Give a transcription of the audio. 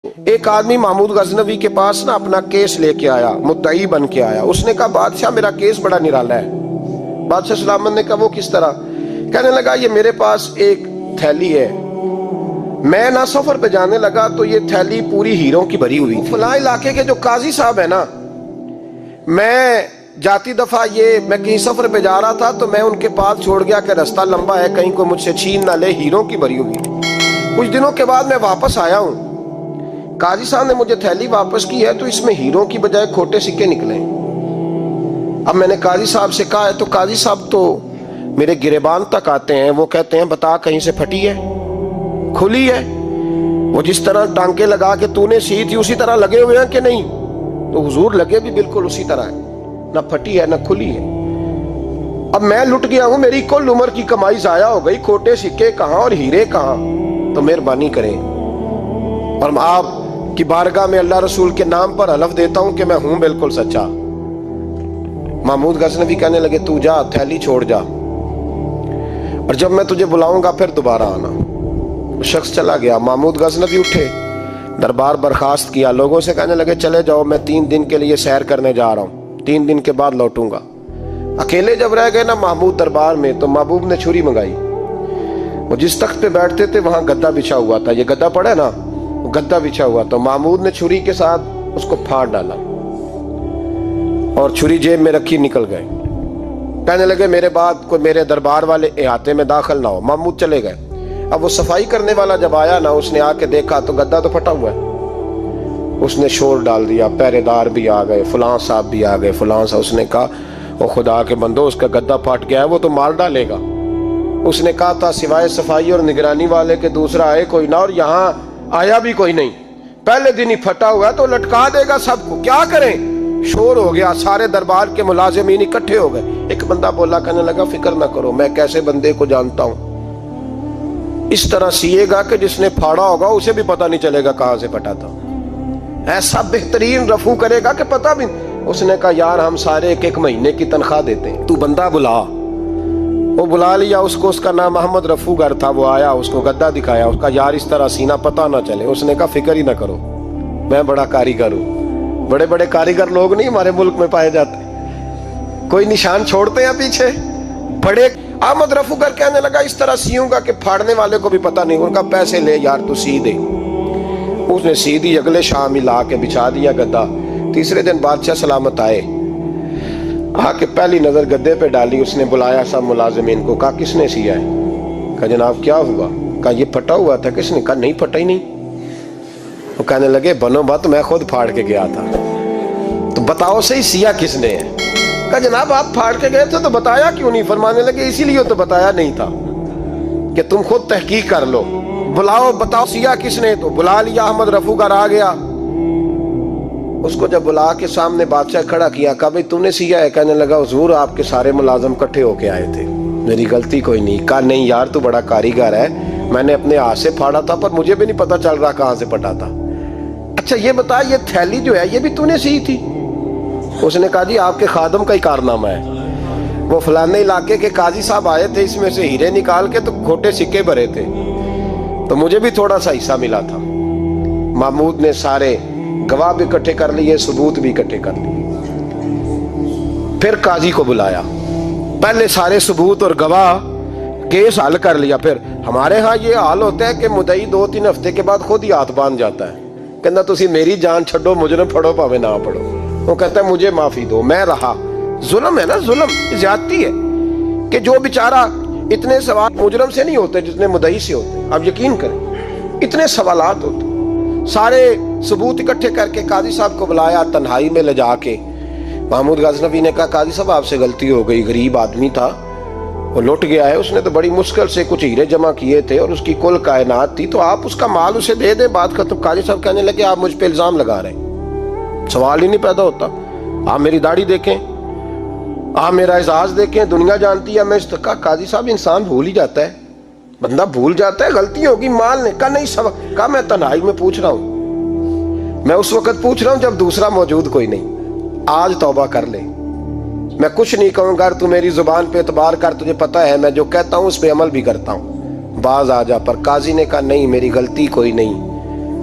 ایک آدمی محمود غزنوی کے پاس نا اپنا کیس لے کے آیا، مدعی بن کے آیا۔ اس نے کہا بادشاہ میرا کیس بڑا نرالا ہے۔ بادشاہ سلامت نے کہا وہ کس طرح؟ کہنے لگا یہ میرے پاس ایک تھیلی ہے، میں نہ سفر پہ جانے لگا تو یہ تھیلی پوری ہیروں کی بھری ہوئی تھی۔ فلاں علاقے کے جو قاضی صاحب ہے نا، میں جاتی دفعہ میں کہیں سفر پہ جا رہا تھا تو میں ان کے پاس چھوڑ گیا کہ رستہ لمبا ہے، کہیں کو مجھ سے چھین نہ لے، ہیروں کی بھری ہوئی تھی۔ کچھ دنوں کے بعد میں واپس آیا ہوں، قاضی صاحب نے مجھے تھیلی واپس کی ہے تو اس میں ہیروں کی بجائے کھوٹے سکے نکلے۔ اب میں نے قاضی صاحب سے کہا ہے تو قاضی صاحب تو میرے گریبان تک آتے ہیں، وہ کہتے ہیں بتا کہیں سے پھٹی ہے، کھلی ہے؟ وہ جس طرح ٹانکے لگا کے تو نے سی تھی اسی طرح لگے ہوئے ہیں کہ نہیں؟ تو حضور لگے بھی بالکل اسی طرح ہے، نہ پھٹی ہے نہ کھلی ہے۔ اب میں لٹ گیا ہوں، میری کل عمر کی کمائی ضائع ہو گئی، کھوٹے سکے کہاں اور ہیرے کہاں؟ تو مہربانی کریں اور آپ کی بارگاہ میں اللہ رسول کے نام پر حلف دیتا ہوں کہ میں ہوں بالکل سچا۔ محمود غزنوی کہنے لگے تو جا، تھیلی چھوڑ جا، اور جب میں تجھے بلاؤں گا پھر دوبارہ آنا۔ وہ شخص چلا گیا۔ محمود غزنوی اٹھے، دربار برخاست کیا، لوگوں سے کہنے لگے چلے جاؤ، میں 3 دن کے لیے سیر کرنے جا رہا ہوں، 3 دن کے بعد لوٹوں گا۔ اکیلے جب رہ گئے نا محمود دربار میں تو محبوب نے چھری منگائی۔ وہ جس تخت پہ بیٹھتے تھے وہاں گدا بچھا ہوا تھا، یہ گدا پڑا ہے نا، گدا بچھا ہوا تو محمود نے چھری کے ساتھ اس کو پھاڑ ڈالا اور چھری جیب میں رکھی نکل گئے۔ کہنے لگے میرے بعد کوئی میرے دربار والے احاطے میں داخل نہ ہو۔ محمود چلے گئے۔ اب وہ صفائی کرنے والا جب آیا نا، اس نے آ کے دیکھا تو گدا تو پھٹا ہوا ہے۔ اس نے شور ڈال دیا، پہرے دار بھی آ گئے، فلاں صاحب بھی آ گئے، فلاں صاحب۔ اس نے کہا وہ خدا کے بندو، اس کا گدا پھٹ گیا ہے، وہ تو مار ڈالے گا۔ اس نے کہا تھا سوائے صفائی اور نگرانی والے کے دوسرا آئے کوئی نہ، اور یہاں آیا بھی کوئی نہیں، پہلے دن ہی پھٹا ہوا ہے تو لٹکا دے گا سب کو، کیا کریں؟ شور ہو گیا، سارے دربار کے ملازمین اکٹھے ہو گئے۔ ایک بندہ بولا، کہنے لگا فکر نہ کرو، میں کیسے بندے کو جانتا ہوں، اس طرح سیے گا کہ جس نے پھاڑا ہوگا اسے بھی پتہ نہیں چلے گا کہاں سے پھٹا تھا، ایسا بہترین رفو کرے گا کہ پتہ بھی۔ اس نے کہا یار ہم سارے 1 مہینے کی تنخواہ دیتے ہیں، تو بندہ بلا۔ وہ بلا لیا اس کو، اس کا نام محمد رفو گر تھا۔ وہ آیا، اس کو گدا دکھایا، اس کا یار اس طرح سینہ پتہ نہ چلے۔ اس نے کہا فکر ہی نہ کرو، میں بڑا کاریگر ہوں۔ بڑے بڑے کاریگر لوگ نہیں ہمارے ملک میں پائے جاتے، کوئی نشان چھوڑتے ہیں پیچھے بڑے۔ احمد رفو گر کہنے لگا اس طرح سیوں گا کہ پھاڑنے والے کو بھی پتہ نہیں۔ ان کا پیسے لے یار تو سی دے۔ اس نے سی دی، اگلے شام ہی لا کے بچھا دیا گدا۔ تیسرے دن بادشاہ سلامت آئے، آ کے پہلی نظر گدے پہ ڈالی۔ اس نے بلایا سب ملازمین کو، کہا کس نے سیا ہے؟ کہا جناب کیا ہوا؟ کہا یہ پھٹا ہوا تھا۔ کس نے؟ کہا نہیں پھٹا ہی نہیں۔ وہ کہنے لگے بنو بات، میں خود پھاڑ کے گیا تھا، تو بتاؤ صحیح سیا کس نے ہے؟ کہا جناب آپ پھاڑ کے گئے تھے تو بتایا کیوں نہیں؟ فرمانے لگے اسی لیے تو بتایا نہیں تھا کہ تم خود تحقیق کر لو، بلاؤ بتاؤ سیا کس نے۔ تو بلا لیا، احمد رفو گر آ گیا۔ اس کو جب بلا کے سامنے بادشاہ کھڑا کیا، کہا بھئی تو نے سیا ہے؟ کہنے لگا حضور آپ کے سارے ملازم کٹھے ہو کے آئے تھے، میری غلطی کوئی نہیں۔ کہا نہیں یار تو بڑا کاریگر ہے، میں نے اپنے ہاتھ سے پھاڑا تھا پر مجھے بھی نہیں پتا چل رہا کہاں سے پھٹا تھا۔ اچھا یہ بتا یہ تھیلی جو ہے یہ بھی تو نے سی تھی؟ اس نے کہا جی آپ کے خادم کا ہی کارنامہ ہے، وہ فلانے علاقے کے قاضی صاحب آئے تھے، اس میں سے ہیرے نکال کے تو کھوٹے سکے بھرے تھے، تو مجھے بھی تھوڑا سا حصہ ملا تھا۔ محمود نے سارے گواہ بھی اکٹھے کر لیے، ثبوت بھی اکٹھے کر لیے۔ پھر قاضی کو بلایا، پہلے سارے ثبوت اور گواہ کیس حل کر لیا۔ پھر ہمارے ہاں یہ حال ہوتا ہے کہ مدعی 2-3 ہفتے کے بعد خود ہی ہاتھ باندھ جاتا ہے، کہنا تسی میری جان چھڈو، مجرم پھڑو پاوے نہ پڑھو۔ وہ کہتا ہے مجھے معافی دو، میں رہا۔ ظلم ہے نا، ظلم زیادتی ہے کہ جو بیچارہ اتنے سوال مجرم سے نہیں ہوتے جتنے مدعی سے ہوتے، آپ یقین کریں اتنے سوالات ہوتے۔ سارے ثبوت اکٹھے کر کے قاضی صاحب کو بلایا، تنہائی میں لے جا کے محمود غزنوی نے کہا قاضی صاحب آپ سے غلطی ہو گئی، غریب آدمی تھا، وہ لٹ گیا ہے، اس نے تو بڑی مشکل سے کچھ ہیرے جمع کیے تھے اور اس کی کل کائنات تھی، تو آپ اس کا مال اسے دے دیں، بات ختم۔ قاضی صاحب کہنے لگے آپ مجھ پہ الزام لگا رہے ہیں، سوال ہی نہیں پیدا ہوتا، آپ میری داڑھی دیکھیں، آپ میرا اعزاز دیکھیں، دنیا جانتی ہے میں اس کا۔ قاضی صاحب انسان بھول ہی جاتا ہے، بندہ بھول جاتا ہے، غلطی ہوگی، مال نے کہا نہیں سب کہا میں تنہائی میں پوچھ رہا ہوں، میں اس وقت پوچھ رہا ہوں جب دوسرا موجود کوئی نہیں، آج توبہ کر لے، میں کچھ نہیں کہوں گا، تو میری زبان پہ اعتبار کر، تجھے پتہ ہے میں جو کہتا ہوں اس پہ عمل بھی کرتا ہوں، باز آ جا۔ پر قاضی نے کہا نہیں میری غلطی کوئی نہیں،